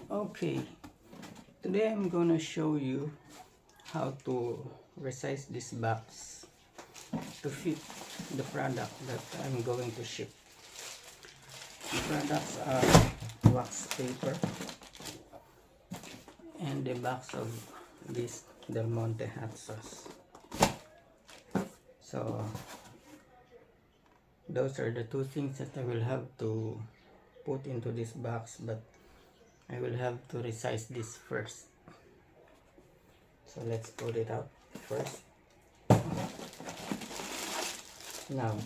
Okay, today I'm gonna show you how to resize this box to fit the product that I'm going to ship. The products are wax paper and the box of this Del Monte hot sauce. So those are the two things that I will have to put into this box, but I will have to resize this first. So let's put it out first. Now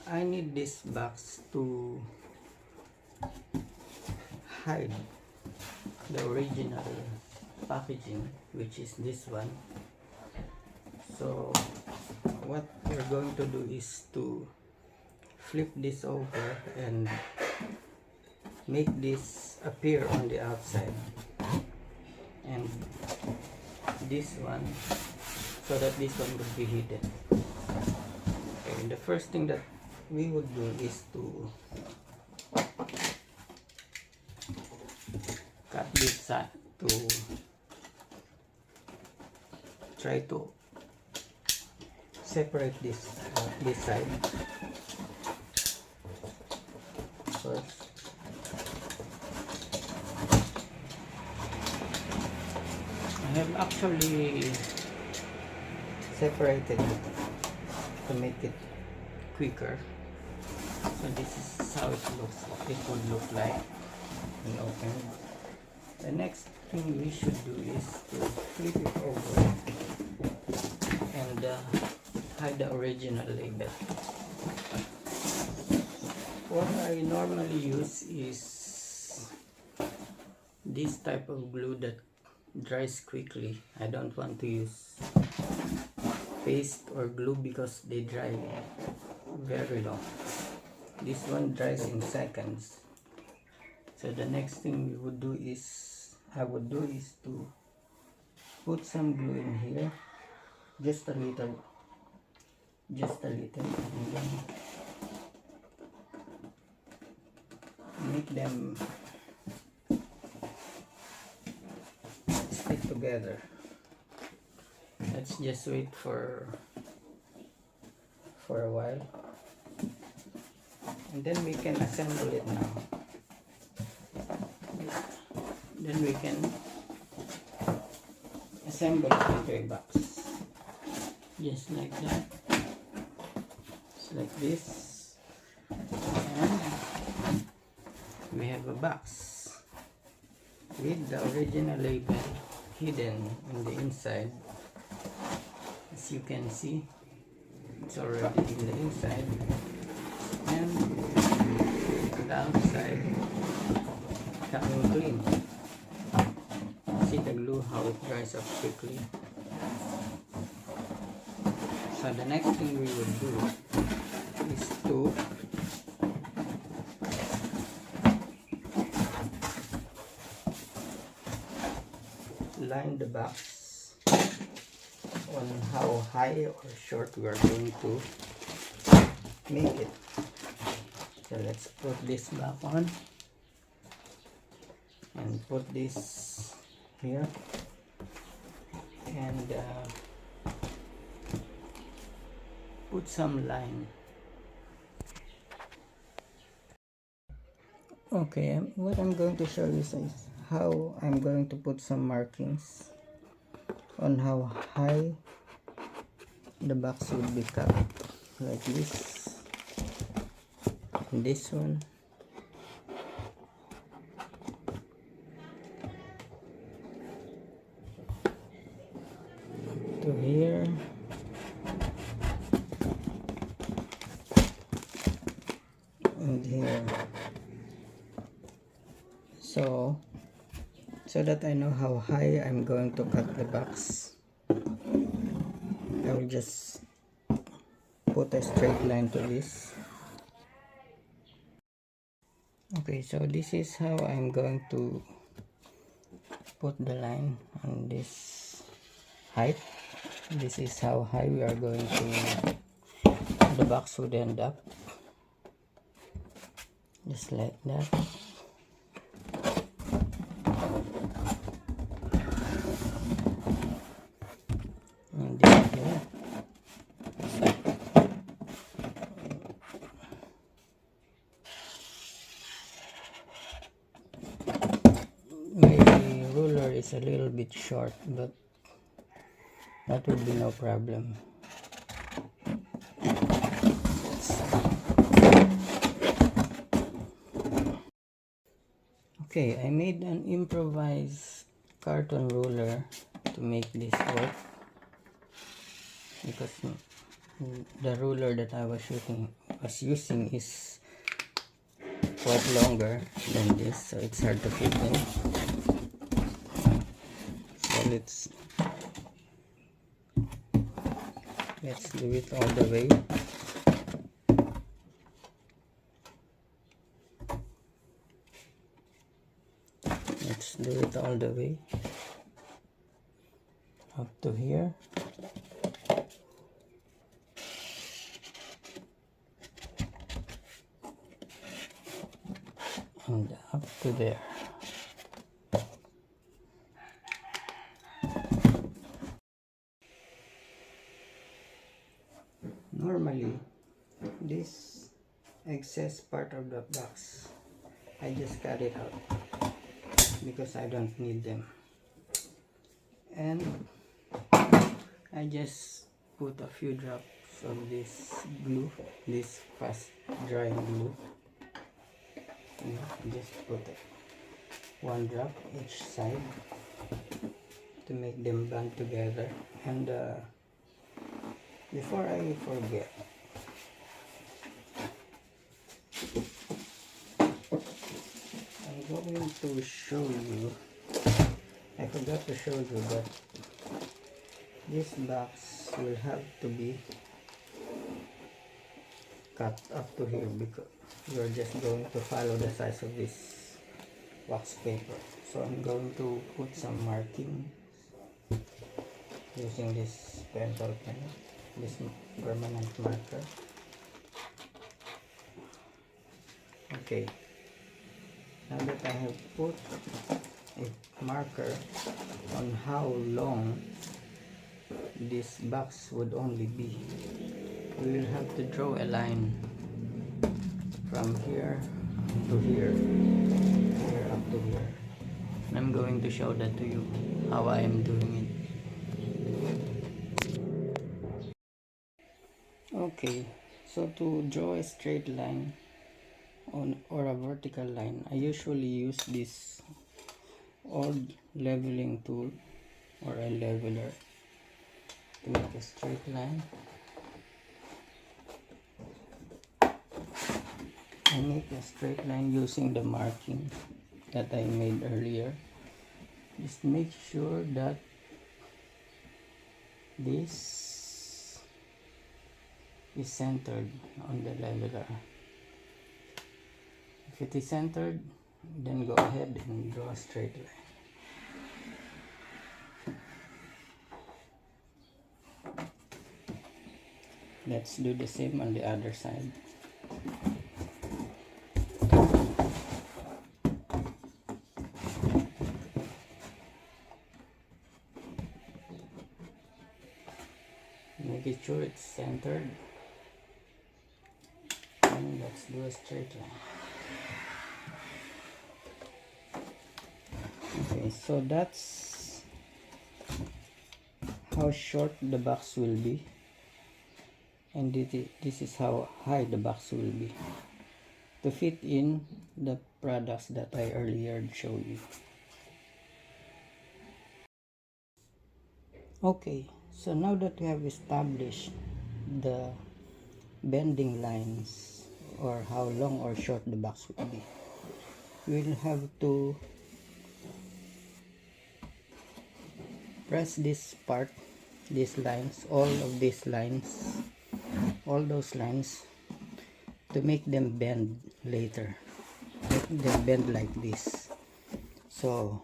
I need this box to hide the original packaging, which is this one. So what we're going to do is to flip this over and make this appear on the outside, and this one, so that this one would be hidden. Okay, the first thing that we would do is to cut this side, to try to separate this side first. I have actually separated it to make it quicker. So this is how it looks. It would look like when opened. The next thing we should do is to flip it over and hide the original label. What I normally use is this type of glue that dries quickly. I don't want to use paste or glue because they dry very long. This one dries in seconds. So the next thing I would do is to put some glue in here, just a little, and then make them stick together. Let's just wait for a while, and then we can assemble it now. Then we can assemble it into a box, just like that. It's like this, and we have a box with the original label hidden in the inside. As you can see, it's already in the inside, and the outside coming clean. See the glue, how it dries up quickly. So the next thing we will do is to line the box on how high or short we are going to make it. So let's put this back on and put this here, and put some line. Okay, what I'm going to show you is how I'm going to put some markings on how high the box would be cut, like this, and this one, to here, and here. So that I know how high I'm going to cut the box, I will just put a straight line to this. Okay, so this is how I'm going to put the line on this height. This is how high we are going to, the box would end up, just like that. is a little bit short, but that would be no problem. Okay, I made an improvised carton ruler to make this work, because the ruler that I was using is quite longer than this, so it's hard to fit in. So let's do it all the way. Let's do it all the way up to here. And up to there. Normally, this excess part of the box, I just cut it out because I don't need them, and I just put a few drops of this glue, this fast drying glue. Just put one drop each side to make them bond together. And before I forget, I'm going to show you, I forgot to show you that this box will have to be cut up to here, because you're just going to follow the size of this wax paper. So I'm going to put some marking using this pencil pen, this permanent marker. Okay, now that I have put a marker on how long this box would only be, we will have to draw a line from here to here, here up to here. And I'm going to show that to you, how I am doing it. Okay, so to draw a straight line or a vertical line, I usually use this old leveling tool or a leveler to make a straight line. I make a straight line using the marking that I made earlier. Just make sure that this is centered on the leveler. If it is centered, then go ahead and draw a straight line. Let's do the same on the other side. Make sure it's centered, and let's do a straight line. Okay, so that's how short the box will be, and this is how high the box will be to fit in the products that I earlier showed you. Okay, so now that we have established the bending lines, or how long or short the box will be, we'll have to press this part, these lines, all of these lines, all those lines, to make them bend later, make them bend like this. So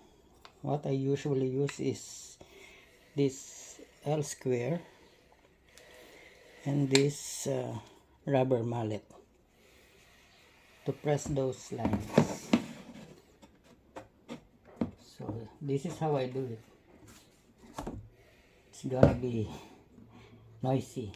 what I usually use is this L square and this rubber mallet to press those lines. So this is how I do it. It's gonna be noisy.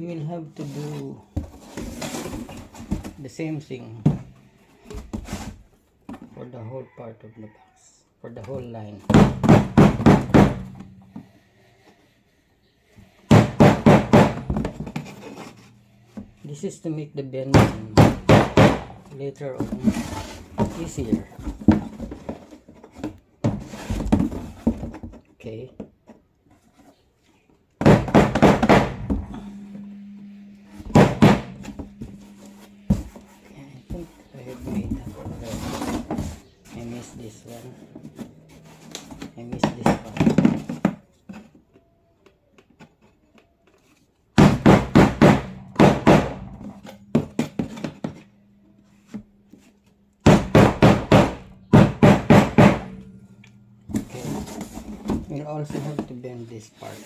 you will have to do the same thing for the whole part of the box, for the whole line. This is to make the bending later on easier. Okay. This one, I missed this one. Okay, we'll also have to bend this part.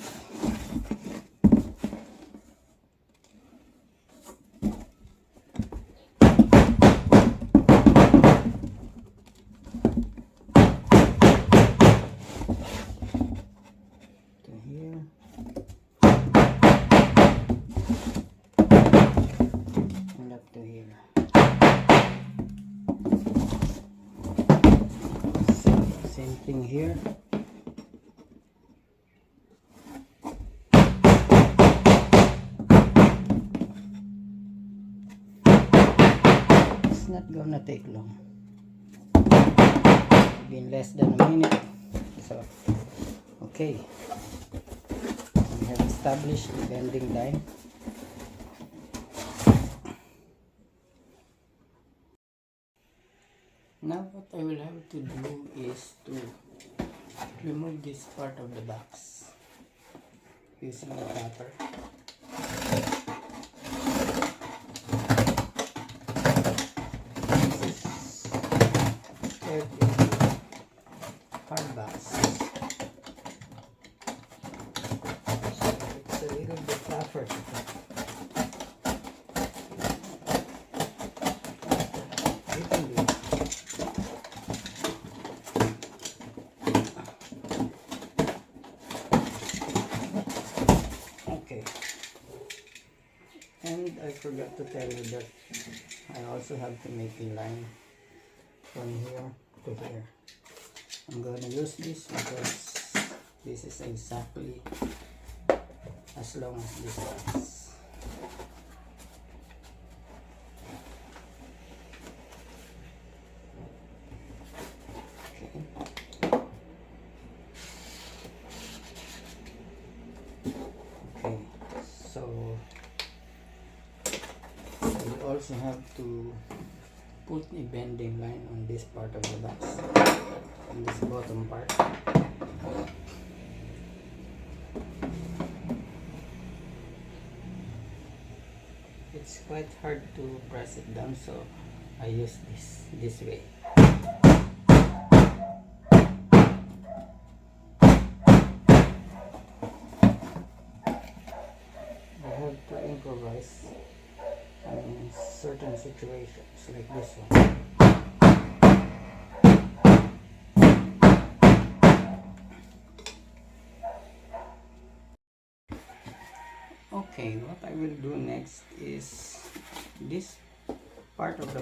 Same thing here. It's not gonna take long. Maybe in less than a minute. So, okay. We have established the bending line. Now what I will have to do is to remove this part of the box using a cutter. This is hard box. So it's a little bit tougher to cut. And I forgot to tell you that I also have to make a line from here to here. I'm going to use this because this is exactly as long as this is. Okay, so you also have to put a bending line on this part of the box, on this bottom part. It's quite hard to press it down, so I use this way. You have to improvise in certain situations like this one. Okay, what I will do next is this part of the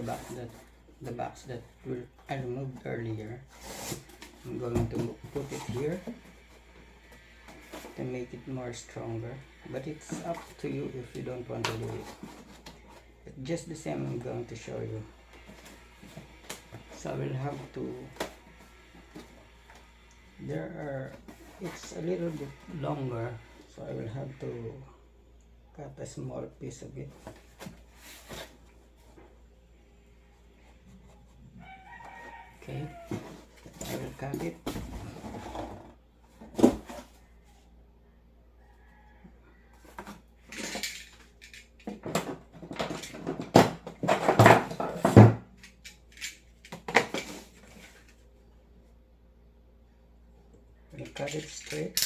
box that I removed earlier. I'm going to put it here to make it more stronger, but it's up to you if you don't want to do it. But just the same, I'm going to show you. So I will have to, it's a little bit longer, so I will have to cut a small piece of it. Okay, I will cut it. We'll cut it straight.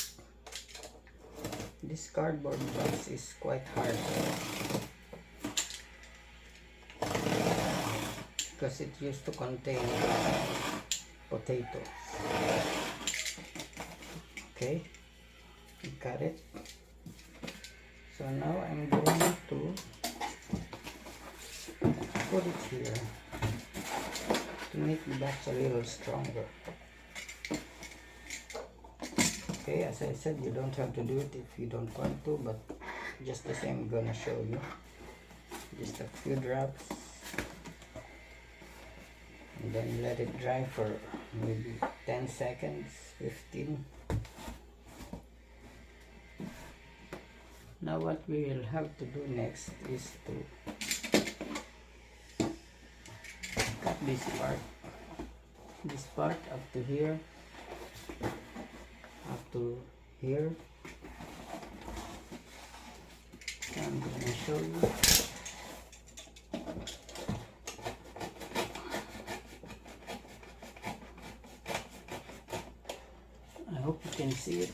This cardboard box is quite hard because it used to contain potatoes. Okay, we cut it. So now I'm going to put it here to make the box a little stronger. Okay, as I said, you don't have to do it if you don't want to, but just the same, I'm gonna show you. Just a few drops, and then let it dry for maybe 10 seconds, 15. Now what we will have to do next is to cut this part up to here, up to here. So I'm gonna show you. I hope you can see it.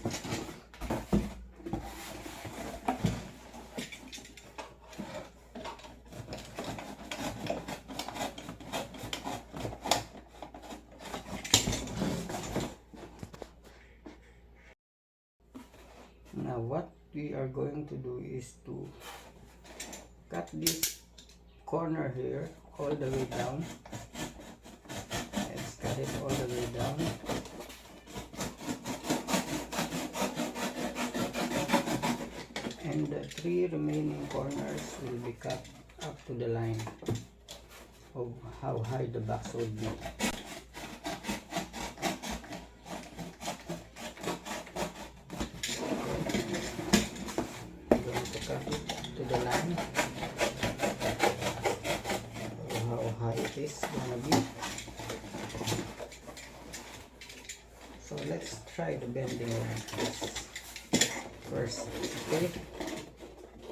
Now what we are going to do is to cut this corner here all the way down. Let's cut it all the way down. And the 3 remaining corners will be cut up to the line of how high the box would be. Is gonna be. So let's try the bending like this first. Okay,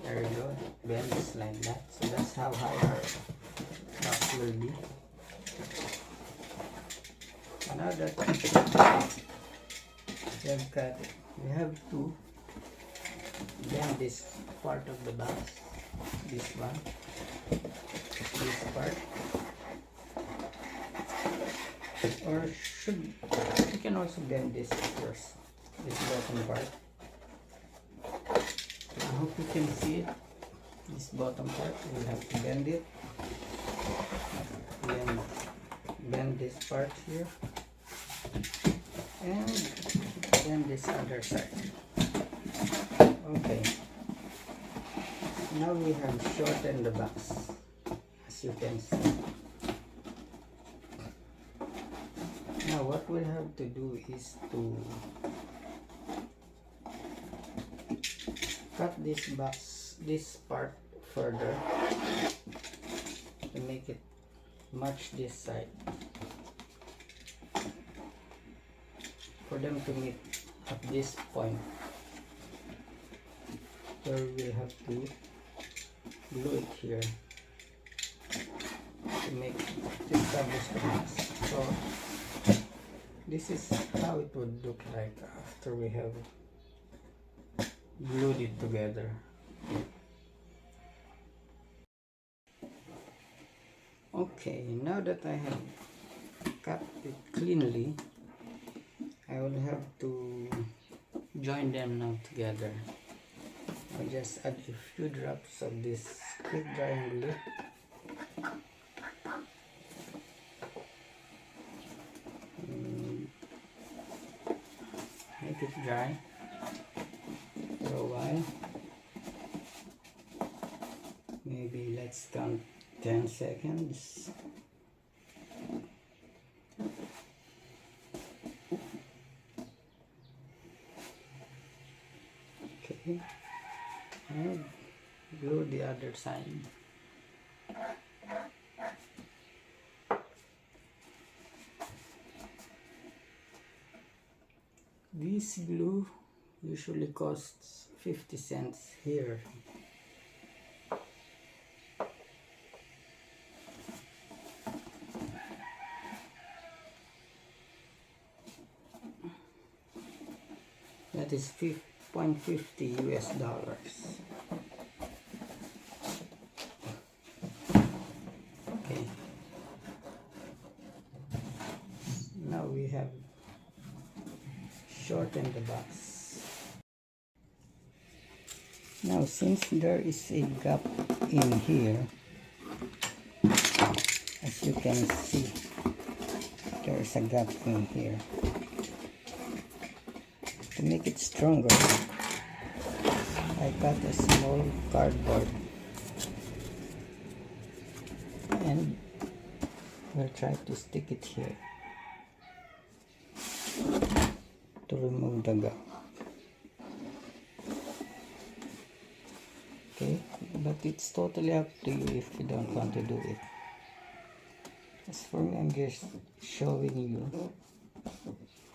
there we go, bend this like that. So that's how high our box will be. Now that we have cut it, we have to bend this part of the box, this one, this part. Or you can also bend this first, this bottom part. I hope you can see it. This bottom part, we'll have to bend it. Then bend this part here, and then this other side. Okay. Now we have shortened the box, as you can see. Now what we'll have to do is to cut this box, this part further to make it match this side, for them to meet at this point, where we'll have to glue it here to establish the box. So this is how it would look like after we have glued it together. Okay, now that I have cut it cleanly, I will have to join them now together. I'll just add a few drops of this quick drying glue. Make it dry for a while. Maybe let's count 10 seconds. Okay, and glue the other side. This glue usually costs 50 cents here. That is $0.50 US. Okay. Now we have shortened the box. Now, since there is a gap in here, as you can see, there is a gap in here. To make it stronger, I cut a small cardboard and we'll try to stick it here to remove the gap. Okay, but it's totally up to you if you don't want to do it. As for me, I'm just showing you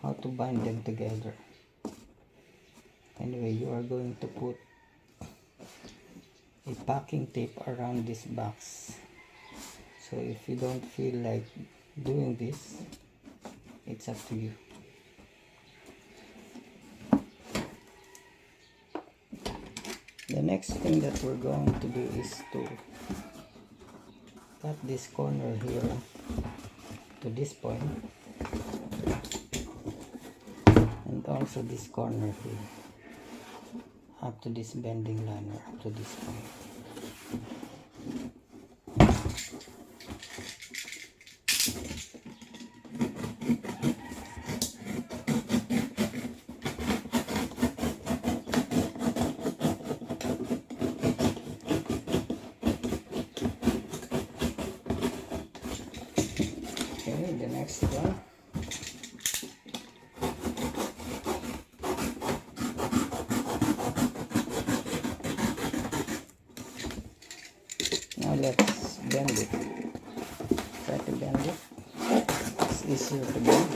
how to bind them together. Anyway, you are going to put a packing tape around this box. So if you don't feel like doing this, it's up to you. The next thing that we're going to do is to cut this corner here to this point, and also this corner here up to this bending line, or up to this point. The next one, now let's bend it. Try to bend it. It's easier to bend.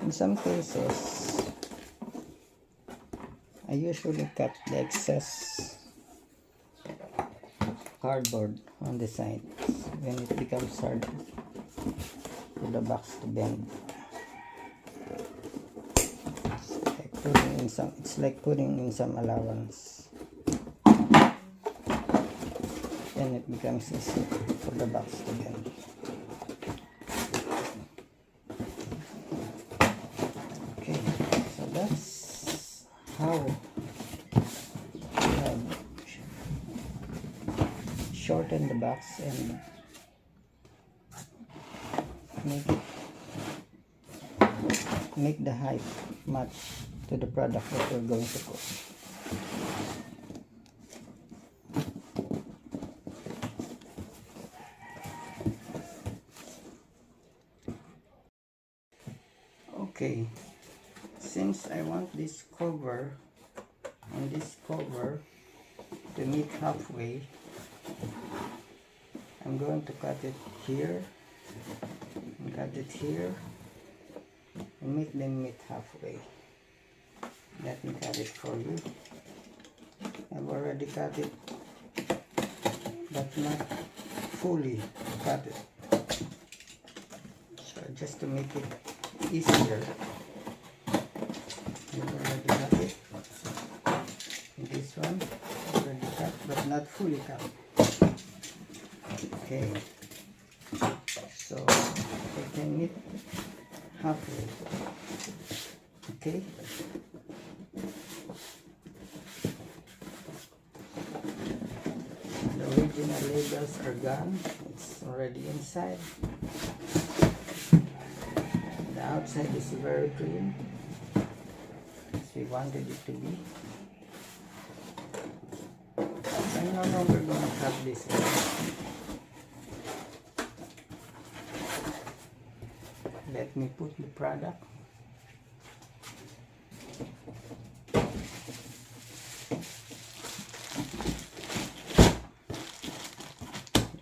In some cases, I usually cut the excess cardboard on the sides when it becomes hard for the box to bend. It's like putting in some allowance, then it becomes easy for the box to bend. Okay, so that's how shorten the box and make the height match to the product that we're going to put. Okay, since I want this cover and this cover to meet halfway, I'm going to cut it here and cut it here and make them meet halfway. Let me cut it for you. I've already cut it, but not fully cut it. So just to make it easier, I've already cut it. And this one already cut, but not fully cut. Okay, so I can meet halfway. Okay, the original labels are gone. It's already inside. The outside is very clean, as we wanted it to be. I'm no longer going to cut this one. Let me put the product.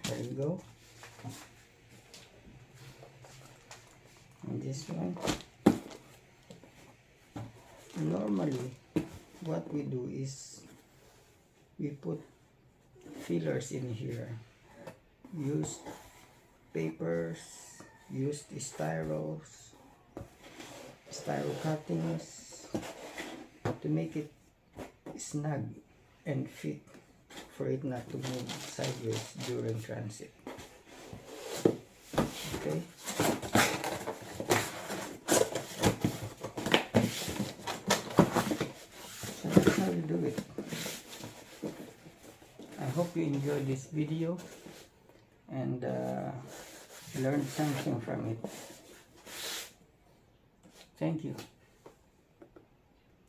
There you go. And this one. Normally, what we do is we put fillers in here. Used papers, used styro cuttings to make it snug and fit for it not to move sideways during transit. Okay. So hope you enjoyed this video and learned something from it. Thank you.